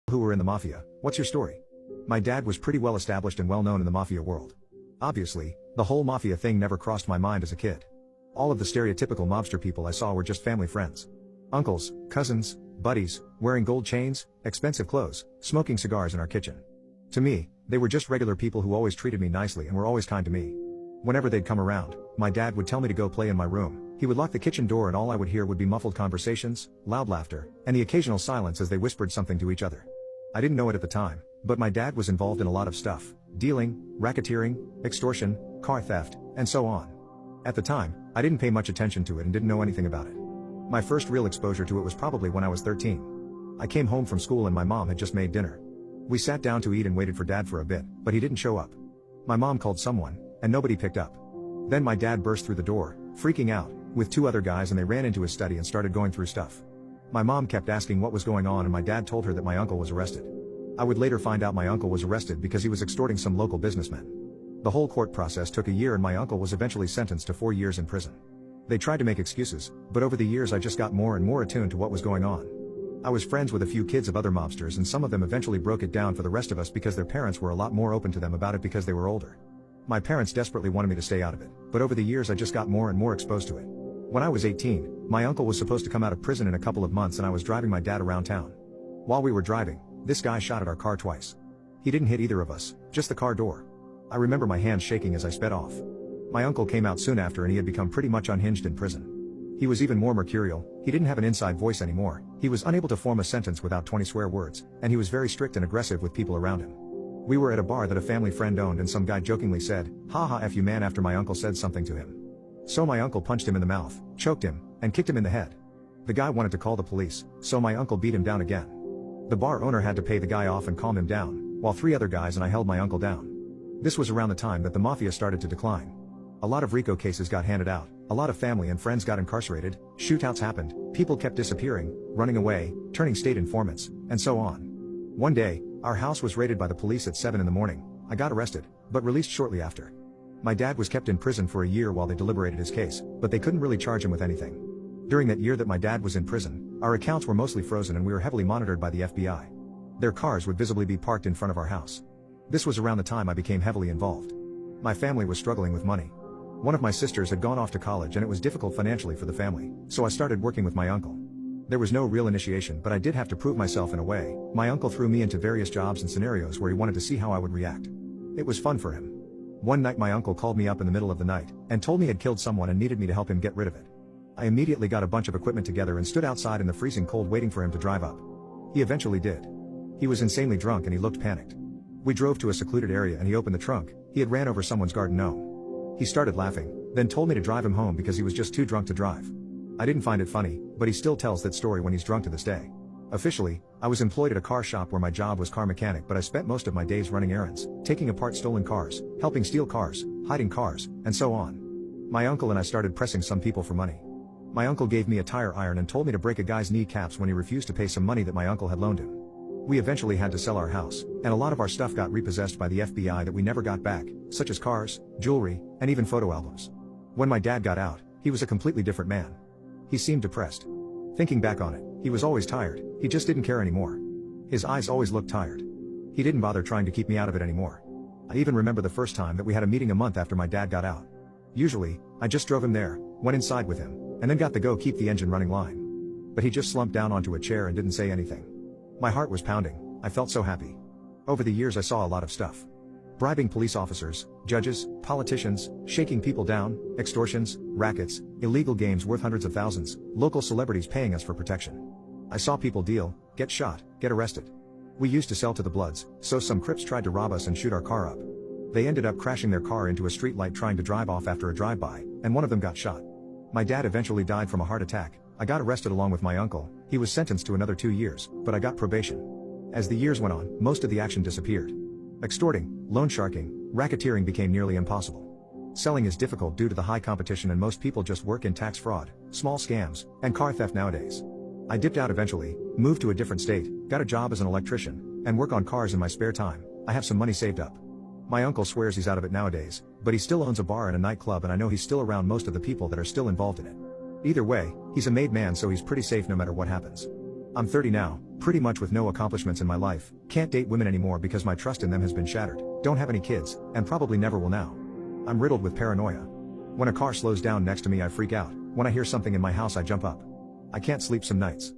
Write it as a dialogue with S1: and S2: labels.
S1: Who were in the mafia, what's your story? My dad was pretty well established and well known in the mafia world. Obviously, the whole mafia thing never crossed my mind as a kid. All of the stereotypical mobster people I saw were just family friends. Uncles, cousins, buddies, wearing gold chains, expensive clothes, smoking cigars in our kitchen. To me, they were just regular people who always treated me nicely and were always kind to me. Whenever they'd come around, my dad would tell me to go play in my room. He would lock the kitchen door and all I would hear would be muffled conversations, loud laughter, and the occasional silence as they whispered something to each other. I didn't know it at the time, but my dad was involved in a lot of stuff: dealing, racketeering, extortion, car theft, and so on. At the time, I didn't pay much attention to it and didn't know anything about it. My first real exposure to it was probably when I was 13. I came home from school and my mom had just made dinner. We sat down to eat and waited for dad for a bit, but he didn't show up. My mom called someone, and nobody picked up. Then my dad burst through the door, freaking out, with two other guys, and they ran into his study and started going through stuff. My mom kept asking what was going on and my dad told her that my uncle was arrested. I would later find out my uncle was arrested because he was extorting some local businessmen. The whole court process took a year and my uncle was eventually sentenced to 4 years in prison. They tried to make excuses, but over the years I just got more and more attuned to what was going on. I was friends with a few kids of other mobsters and some of them eventually broke it down for the rest of us because their parents were a lot more open to them about it because they were older. My parents desperately wanted me to stay out of it, but over the years I just got more and more exposed to it. When I was 18, my uncle was supposed to come out of prison in a couple of months and I was driving my dad around town. While we were driving, this guy shot at our car twice. He didn't hit either of us, just the car door. I remember my hands shaking as I sped off. My uncle came out soon after and he had become pretty much unhinged in prison. He was even more mercurial, he didn't have an inside voice anymore, he was unable to form a sentence without 20 swear words, and he was very strict and aggressive with people around him. We were at a bar that a family friend owned and some guy jokingly said, "Haha F you man," after my uncle said something to him. So my uncle punched him in the mouth, choked him, and kicked him in the head. The guy wanted to call the police, so my uncle beat him down again. The bar owner had to pay the guy off and calm him down, while 3 other guys and I held my uncle down. This was around the time that the mafia started to decline. A lot of RICO cases got handed out, a lot of family and friends got incarcerated, shootouts happened, people kept disappearing, running away, turning state informants, and so on. One day, our house was raided by the police at 7 in the morning. I got arrested, but released shortly after. My dad was kept in prison for a year while they deliberated his case, but they couldn't really charge him with anything. During that year that my dad was in prison, our accounts were mostly frozen and we were heavily monitored by the FBI. Their cars would visibly be parked in front of our house. This was around the time I became heavily involved. My family was struggling with money. One of my sisters had gone off to college and it was difficult financially for the family, so I started working with my uncle. There was no real initiation, but I did have to prove myself in a way. My uncle threw me into various jobs and scenarios where he wanted to see how I would react. It was fun for him. One night my uncle called me up in the middle of the night, and told me he had killed someone and needed me to help him get rid of it. I immediately got a bunch of equipment together and stood outside in the freezing cold waiting for him to drive up. He eventually did. He was insanely drunk and he looked panicked. We drove to a secluded area and he opened the trunk. He had ran over someone's garden gnome. He started laughing, then told me to drive him home because he was just too drunk to drive. I didn't find it funny, but he still tells that story when he's drunk to this day. Officially, I was employed at a car shop where my job was car mechanic, but I spent most of my days running errands, taking apart stolen cars, helping steal cars, hiding cars, and so on. My uncle and I started pressing some people for money. My uncle gave me a tire iron and told me to break a guy's kneecaps when he refused to pay some money that my uncle had loaned him. We eventually had to sell our house, and a lot of our stuff got repossessed by the FBI that we never got back, such as cars, jewelry, and even photo albums. When my dad got out, he was a completely different man. He seemed depressed. Thinking back on it, he was always tired, he just didn't care anymore. His eyes always looked tired. He didn't bother trying to keep me out of it anymore. I even remember the first time that we had a meeting a month after my dad got out. Usually, I just drove him there, went inside with him, and then got the go keep the engine running line. But he just slumped down onto a chair and didn't say anything. My heart was pounding, I felt so happy. Over the years I saw a lot of stuff. Bribing police officers, judges, politicians, shaking people down, extortions, rackets, illegal games worth hundreds of thousands, local celebrities paying us for protection. I saw people deal, get shot, get arrested. We used to sell to the Bloods, so some Crips tried to rob us and shoot our car up. They ended up crashing their car into a street light trying to drive off after a drive-by, and one of them got shot. My dad eventually died from a heart attack. I got arrested along with my uncle. He was sentenced to another 2 years, but I got probation. As the years went on, most of the action disappeared. Extorting, loan sharking, racketeering became nearly impossible. Selling is difficult due to the high competition and most people just work in tax fraud, small scams, and car theft nowadays. I dipped out eventually, moved to a different state, got a job as an electrician, and work on cars in my spare time. I have some money saved up. My uncle swears he's out of it nowadays, but he still owns a bar and a nightclub and I know he's still around most of the people that are still involved in it. Either way, he's a made man so he's pretty safe no matter what happens. I'm 30 now, Pretty much with no accomplishments in my life, can't date women anymore because my trust in them has been shattered, don't have any kids, and probably never will now. I'm riddled with paranoia. When a car slows down next to me I freak out, when I hear something in my house I jump up. I can't sleep some nights.